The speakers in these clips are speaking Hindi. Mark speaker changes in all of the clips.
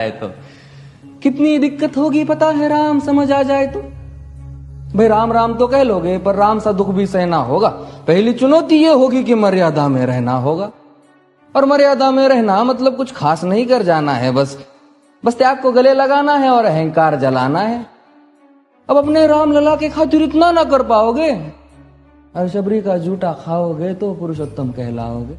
Speaker 1: है तो कितनी दिक्कत होगी पता है राम समझ आ जाए तो। भाई राम राम तो कह लोगे पर राम सा दुख भी सहना होगा। पहली चुनौती ये होगी कि मर्यादा में रहना होगा, और मर्यादा में रहना मतलब कुछ खास नहीं कर जाना है, बस त्याग को गले लगाना है और अहंकार जलाना है। अब अपने राम लला के खातिर इतना ना कर पाओगे और शबरी का जूठा खाओगे तो पुरुषोत्तम कहलाओगे।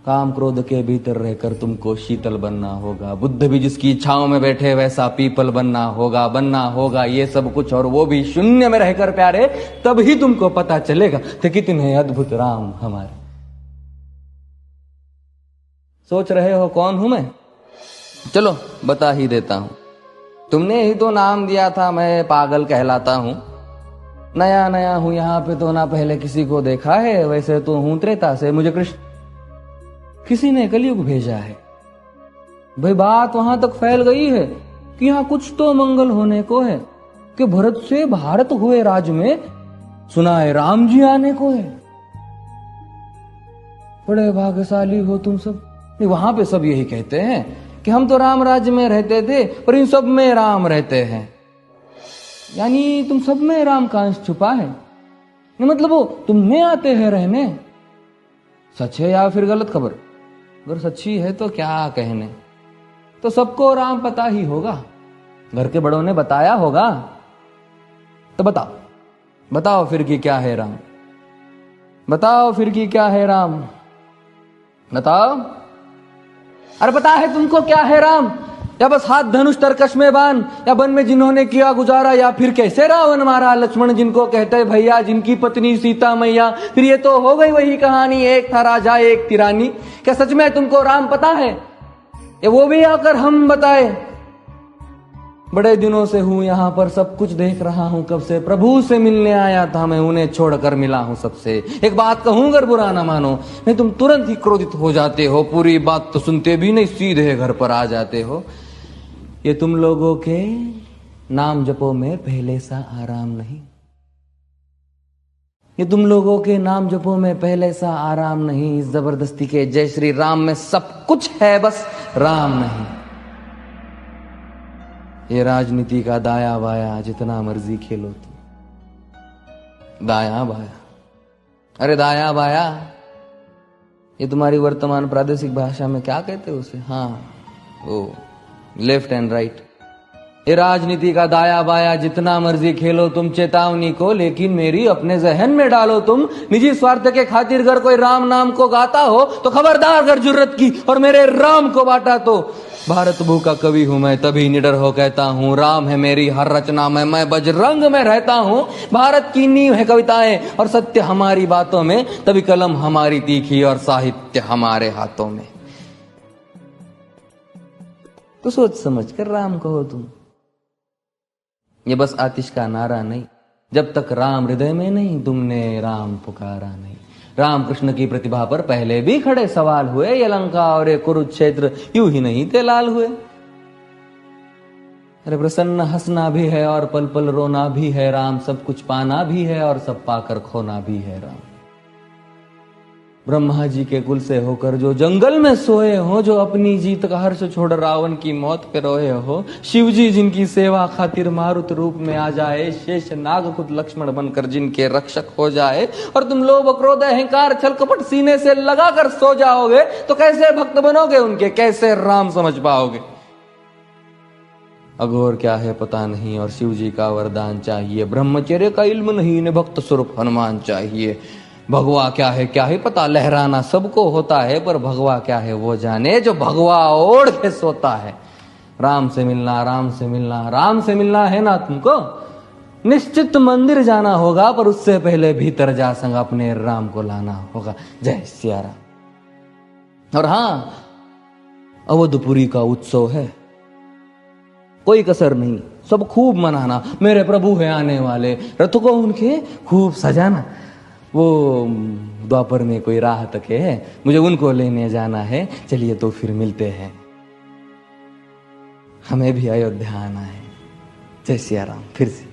Speaker 1: काम क्रोध के भीतर रहकर तुमको शीतल बनना होगा। बुद्ध भी जिसकी इच्छाओं में बैठे वैसा पीपल बनना होगा ये सब कुछ, और वो भी शून्य में रहकर प्यारे। तभी तुमको पता चलेगा कि कितने अद्भुत राम हमारे। सोच रहे हो कौन हूं मैं? चलो बता ही देता हूं। तुमने ही तो नाम दिया था मैं पागल कहलाता हूं। नया नया हूं यहाँ पे तो ना पहले किसी को देखा है। वैसे तो हूं त्रेता से, मुझे कृष्ण किसी ने कलयुग भेजा है। भाई बात वहां तक फैल गई है कि यहाँ कुछ तो मंगल होने को है, कि भरत से भारत हुए राज में सुना है राम जी आने को है। बड़े भाग्यशाली हो तुम सब। वहां पे सब यही कहते हैं कि हम तो राम राज्य में रहते थे पर इन सब में राम रहते हैं। यानी तुम सब में राम का अंश छुपा है, मतलब वो तुम में आते हैं रहने। सच है या फिर गलत खबर? अगर सच्ची है तो क्या कहने, तो सबको राम पता ही होगा, घर के बड़ों ने बताया होगा। तो बताओ फिर कि क्या है राम? बताओ फिर कि क्या है राम? बताओ। अरे पता है तुमको क्या है राम? या बस हाथ धनुष तरकश में बान, या वन में जिन्होंने किया गुजारा, या फिर कैसे रावण मारा लक्ष्मण जिनको कहते भैया, जिनकी पत्नी सीता मैया। फिर ये तो हो गई वही कहानी, एक था राजा एक थी रानी। क्या सच में तुमको राम पता है? ये वो भी आकर हम बताए। बड़े दिनों से हूं यहाँ पर, सब कुछ देख रहा हूं कब से। प्रभु से मिलने आया था मैं, उन्हें छोड़कर मिला हूं सबसे। एक बात कहूं अगर बुरा ना मानो, नहीं तुम तुरंत ही क्रोधित हो जाते हो। पूरी बात तो सुनते भी नहीं, सीधे घर पर आ जाते हो। ये तुम लोगों के नाम जपो में पहले सा आराम नहीं। ये तुम लोगों के नाम जपो में पहले सा आराम नहीं। इस जबरदस्ती के जय श्री राम में सब कुछ है, बस राम नहीं। ये राजनीति का दाया बाया जितना मर्जी खेलो तुम। दाया बाया, अरे दाया बाया, ये तुम्हारी वर्तमान प्रादेशिक भाषा में क्या कहते हो उसे? हाँ वो लेफ्ट एंड राइट। ये राजनीति का दाया बाया जितना मर्जी खेलो तुम चेतावनी को, लेकिन मेरी अपने जहन में डालो तुम। निजी स्वार्थ के खातिर अगर कोई राम नाम को गाता हो तो खबरदार अगर जुर्रत की और मेरे राम को बांटा तो। भारत भू का कवि हूं मैं, तभी निडर हो कहता हूं राम है मेरी हर रचना में। मैं बजरंग में रहता हूं, भारत की नींव है कविताएं और सत्य हमारी बातों में। तभी कलम हमारी तीखी और साहित्य हमारे हाथों में। तो सोच समझ कर राम कहो तुम। ये बस आतिश का नारा नहीं, जब तक राम हृदय में नहीं तुमने राम पुकारा नहीं। राम कृष्ण की प्रतिभा पर पहले भी खड़े सवाल हुए। ये लंका और ये कुरुक्षेत्र यूं ही नहीं थे लाल हुए। अरे प्रसन्न हंसना भी है और पल पल रोना भी है राम। सब कुछ पाना भी है और सब पाकर खोना भी है राम। ब्रह्मा जी के कुल से होकर जो जंगल में सोए हो, जो अपनी जीत का हर्ष छोड़ रावण की मौत पे रोए हो। शिव जी जिनकी सेवा खातिर मारुत रूप में आ जाए। शेष नाग खुद लक्ष्मण बनकर जिनके रक्षक हो जाए। और तुम लोभ क्रोध अहंकार छल कपट सीने से लगाकर सो जाओगे तो कैसे भक्त बनोगे उनके? कैसे राम समझ पाओगे? अघोर क्या है पता नहीं और शिव जी का वरदान चाहिए। ब्रह्मचर्य का इल्म नहीं, इन्हें भक्त स्वरूप हनुमान चाहिए। भगवा क्या है पता, लहराना सबको होता है पर भगवा क्या है वो जाने जो भगवा ओढ़ के सोता है। राम से मिलना, राम से मिलना, राम से मिलना है ना तुमको? निश्चित मंदिर जाना होगा पर उससे पहले भीतर जा संग अपने राम को लाना होगा। जय सिया राम। और हाँ, अवधपुरी का उत्सव है, कोई कसर नहीं, सब खूब मनाना। मेरे प्रभु है आने वाले, रथ को उनके खूब सजाना। वो द्वापर में कोई राह तक है, मुझे उनको लेने जाना है। चलिए तो फिर मिलते हैं, हमें भी अयोध्या आना है। जय सिया राम। फिर से